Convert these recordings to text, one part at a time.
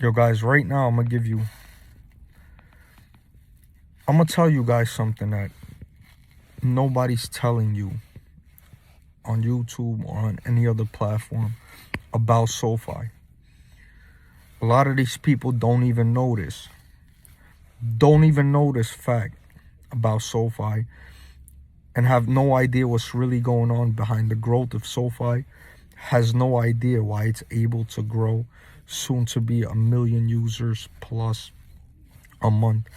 Yo, guys, right now I'm gonna tell you guys something that nobody's telling you on YouTube or on any other platform about Sofi. A lot of these people don't even know this fact about Sofi and have no idea what's really going on behind the growth of Sofi, has no idea why it's able to grow soon to be 1 million users plus a month,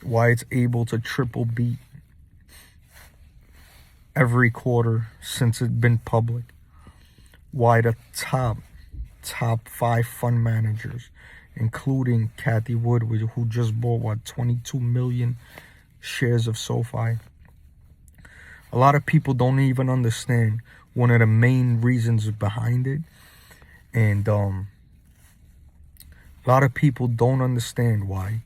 why it's able to triple beat every quarter since it's been public, why the top 5 fund managers, including Kathy Wood, who just bought 22 million shares of Sofi. A lot of people don't even understand one of the main reasons behind it, and a lot of people don't understand why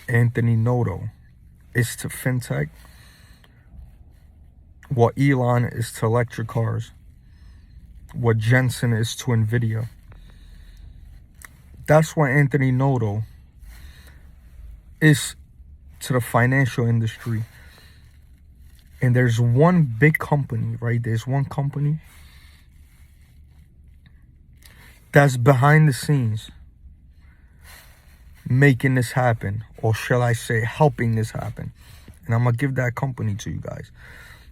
Anthony Noto is to fintech what Elon is to electric cars, what Jensen is to Nvidia. That's what Anthony Noto is to the financial industry. And there's one big company, right? There's one company that's behind the scenes making this happen, or shall I say helping this happen. And I'm gonna give that company to you guys.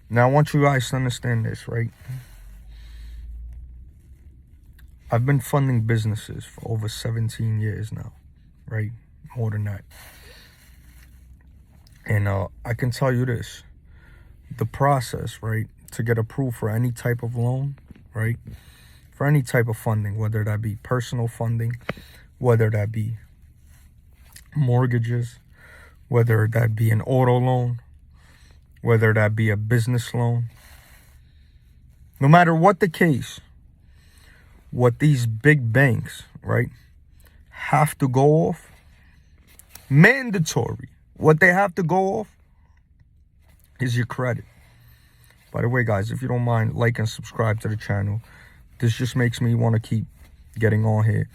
Now, I want you guys to understand this, right? I've been funding businesses for over 17 years now, right? More than that. And I can tell you this. The process, right, to get approved for any type of loan, right, for any type of funding, whether that be personal funding, whether that be mortgages, whether that be an auto loan, whether that be a business loan, no matter what the case, what these big banks, right, have to go off, mandatory, what they have to go off is your credit. By the way, guys, if you don't mind, like and subscribe to the channel. This just makes me want to keep getting on here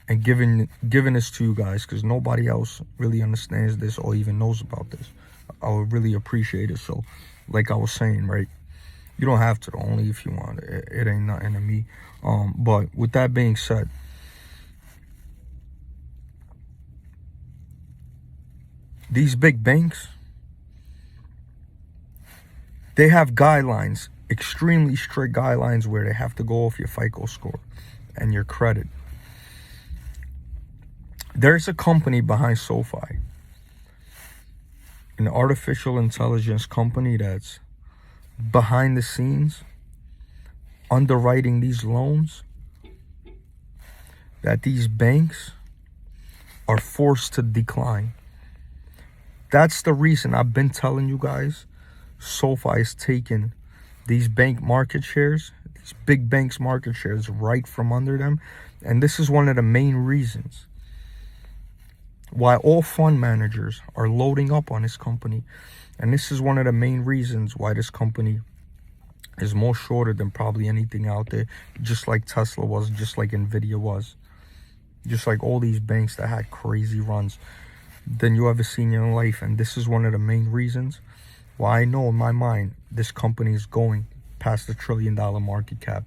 and giving this to you guys, because nobody else really understands this or even knows about this. I would really appreciate it. So, like I was saying, right, you don't have to, only if you want. It ain't nothing to me. But with that being said, these big banks, they have guidelines, extremely strict guidelines, where they have to go off your FICO score and your credit. There's a company behind Sofi, an artificial intelligence company that's behind the scenes underwriting these loans that these banks are forced to decline. That's the reason I've been telling you guys Sofi is taking these bank market shares, these big banks market shares right from under them. And this is one of the main reasons why all fund managers are loading up on this company. And this is one of the main reasons why this company is more shorter than probably anything out there, just like Tesla was, just like Nvidia was, just like all these banks that had crazy runs than you ever seen in your life. And this is one of the main reasons why I know in my mind this company is going past the $1 trillion market cap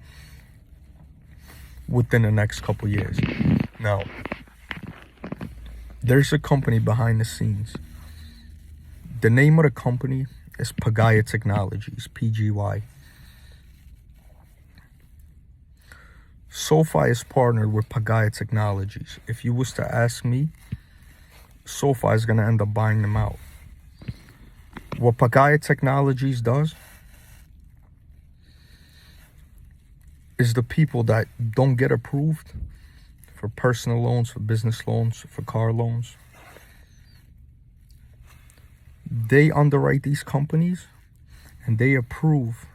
within the next couple years. Now, there's a company behind the scenes. The name of the company is Pagaya Technologies, PGY. Sofi is partnered with Pagaya Technologies. If you was to ask me, Sofi is going to end up buying them out. What Pagaya Technologies does is the people that don't get approved for personal loans, for business loans, for car loans, they underwrite these companies and they approve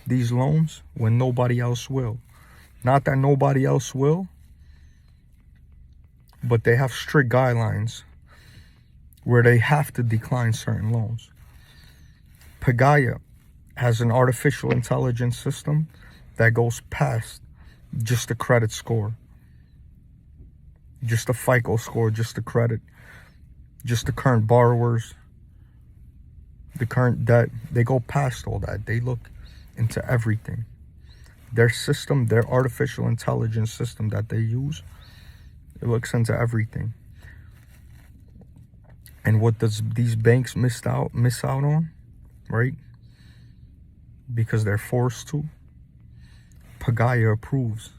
these loans when nobody else will. Not that nobody else will, but they have strict guidelines where they have to decline certain loans. Pagaya has an artificial intelligence system that goes past just the credit score. just the FICO score, just the credit, just the current borrowers, the current debt. They go past all that. They look into everything. Their system, their artificial intelligence system that they use, it looks into everything. And what does these banks miss out on, right? Because they're forced to. Pagaya approves.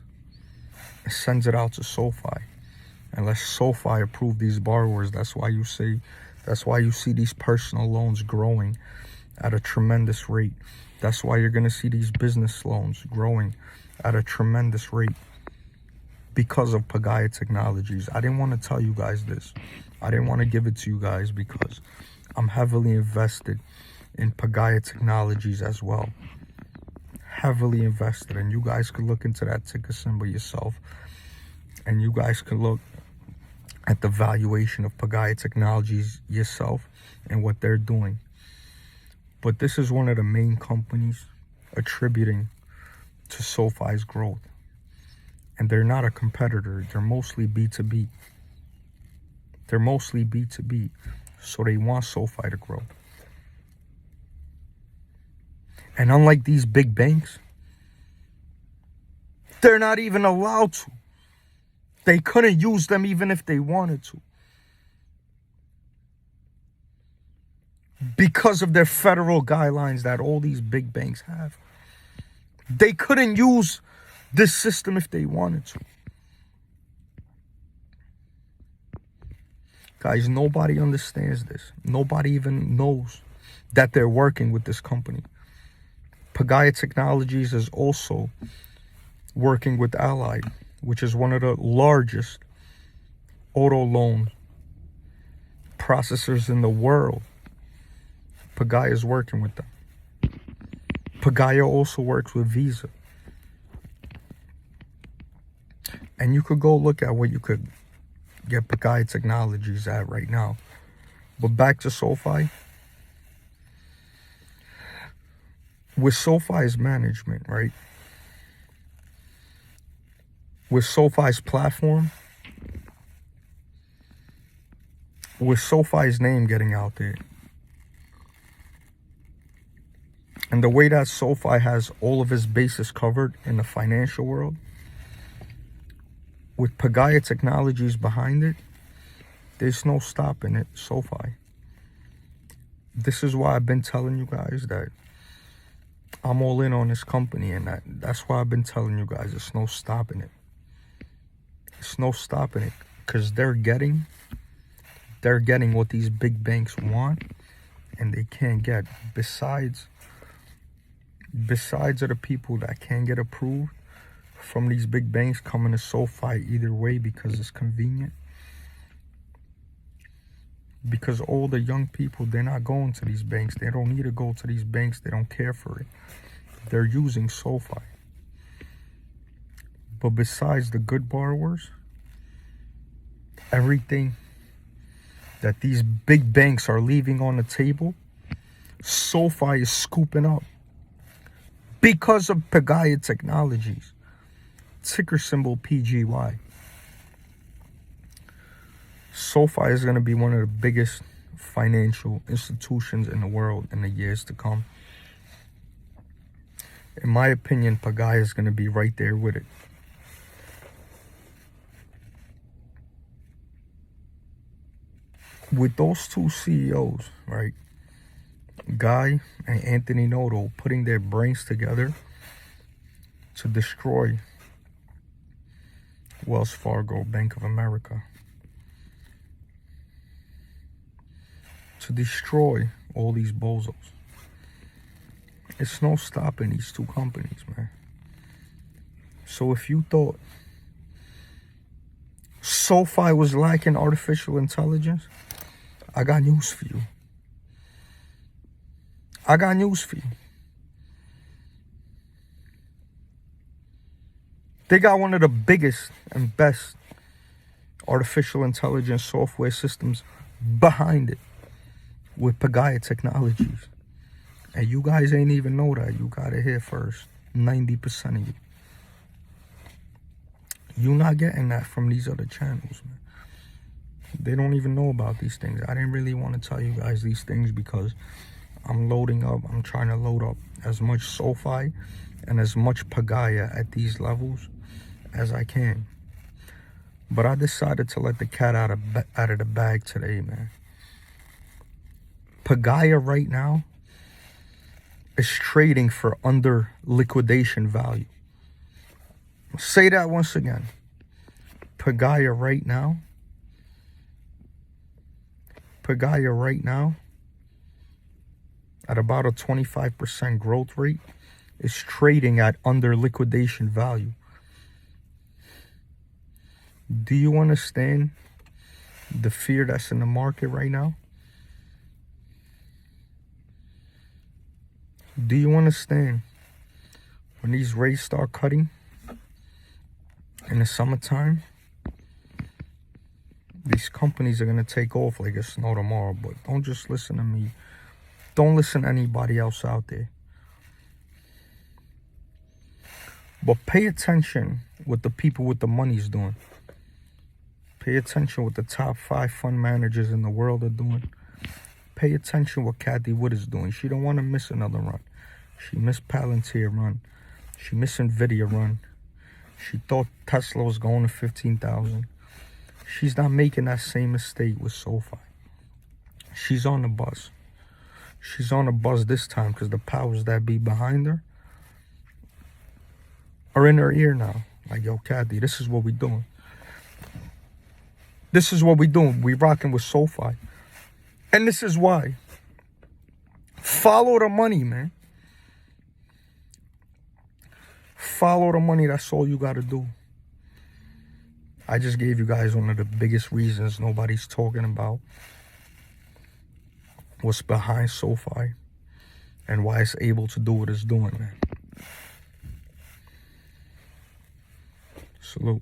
It sends it out to Sofi. Unless Sofi approve these borrowers, that's why you see these personal loans growing at a tremendous rate. That's why you're gonna see these business loans growing at a tremendous rate because of Pagaya Technologies. I didn't want to tell you guys this. I didn't want to give it to you guys because I'm heavily invested in Pagaya Technologies as well. Heavily invested, and you guys could look into that ticker symbol yourself, and you guys could look at the valuation of Pagaya Technologies yourself and what they're doing. But this is one of the main companies attributing to Sofi's growth. And they're not a competitor. They're mostly B2B. They're mostly B2B. So they want Sofi to grow. And unlike these big banks, they're not even allowed to. They couldn't use them even if they wanted to. Because of their federal guidelines that all these big banks have. They couldn't use this system if they wanted to. Guys, nobody understands this. Nobody even knows that they're working with this company. Pagaya Technologies is also working with Allied, which is one of the largest auto loan processors in the world. Pagaya is working with them. Pagaya also works with Visa. And you could go look at what you could get Pagaya Technologies at right now. But back to Sofi. With Sofi's management, right? With Sofi's platform, with Sofi's name getting out there, and the way that Sofi has all of his bases covered in the financial world, with Pagaya Technologies behind it, there's no stopping it, Sofi. This is why I've been telling you guys that I'm all in on this company, and that's why I've been telling you guys it's no stopping it. It's no stopping it, because they're getting what these big banks want, and they can't get. Besides other people that can't get approved from these big banks coming to Sofi either way because it's convenient. Because all the young people, they're not going to these banks. They don't need to go to these banks. They don't care for it. They're using Sofi. But besides the good borrowers, everything that these big banks are leaving on the table, Sofi is scooping up. Because of Pagaya Technologies. Ticker symbol PGY. Sofi is going to be one of the biggest financial institutions in the world in the years to come. In my opinion, Pagaya is going to be right there with it. With those two CEOs, right? Guy and Anthony Noto putting their brains together to destroy Wells Fargo, Bank of America. To destroy all these bozos. It's no stopping these two companies, man. So if you thought Sofi was lacking artificial intelligence, I got news for you. I got news for you. They got one of the biggest and best artificial intelligence software systems behind it with Pagaya Technologies. And you guys ain't even know that. You got it here first. 90% of you. You're not getting that from these other channels, man. They don't even know about these things. I didn't really want to tell you guys these things because I'm loading up. I'm trying to load up as much Sofi and as much Pagaya at these levels as I can. But I decided to let the cat out of the bag today, man. Pagaya right now is trading for under liquidation value. I'll say that once again. Pagaya right now at about a 25% growth rate is trading at under liquidation value. Do you understand the fear that's in the market right now? Do you understand when these rates start cutting in the summertime? These companies are going to take off like it's no tomorrow. But don't just listen to me. Don't listen to anybody else out there. But pay attention what the people with the money's doing. Pay attention what the top 5 fund managers in the world are doing. Pay attention what Kathy Wood is doing. She don't want to miss another run. She missed Palantir run. She missed Nvidia run. She thought Tesla was going to 15,000. She's not making that same mistake with Sofi. She's on the bus. She's on the bus this time because the powers that be behind her are in her ear now. Like, yo, Kathy, this is what we doing. This is what we doing. We rocking with Sofi. And this is why. Follow the money, man. Follow the money. That's all you got to do. I just gave you guys one of the biggest reasons nobody's talking about what's behind Sofi and why it's able to do what it's doing, man. Salute.